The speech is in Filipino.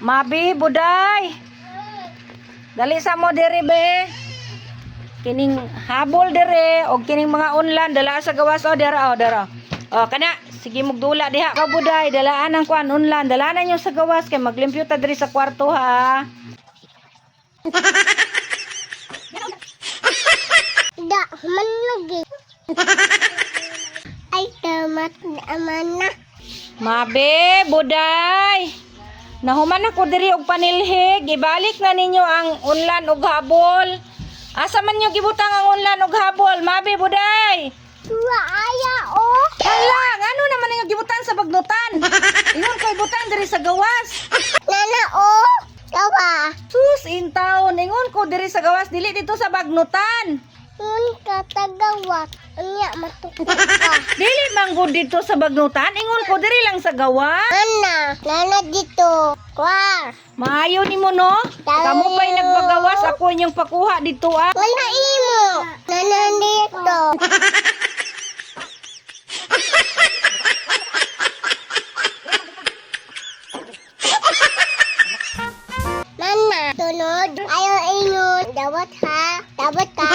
Mabi, buday. Dali sa mo diri be. Kining habol diri og kining mga unlan dala sa gawas o dira o dira. O kana sige mugdula diha ka buday dalaan ang kuan unlan dalanan nyo sa gawas kay maglimpyo ta diri sa kwarto ha. Da, man lagi. Ay, tamat na na. Mabe, buday. Nahuman ako diri og panilhig. Ibalik na ninyo ang unlan og habol. Asa man nyo gibutang ang unlan og habol? Mabe, buday. Tua aya oh. Hala, ano naman ang gibutang sa bagnutan? Ingon ko'y butang diri sa gawas. Nana oh. Tawa. Sus, intaon. Ingon ko diri sa gawas. Dili dito sa bagnutan. Ngun ka tagawat. Anya matukot ka. Dili manggod dito sa bagnutan. Ingon ko diri lang sa gawas. Nana dito. Kwa. Maayo ni mo no? Kamu pa'y nagpagawas. Ako inyong pakuha dito ah. Wala imo. Nana dito. Nana, tunod. Ayaw inyo. Dawat ha. Dawat ka.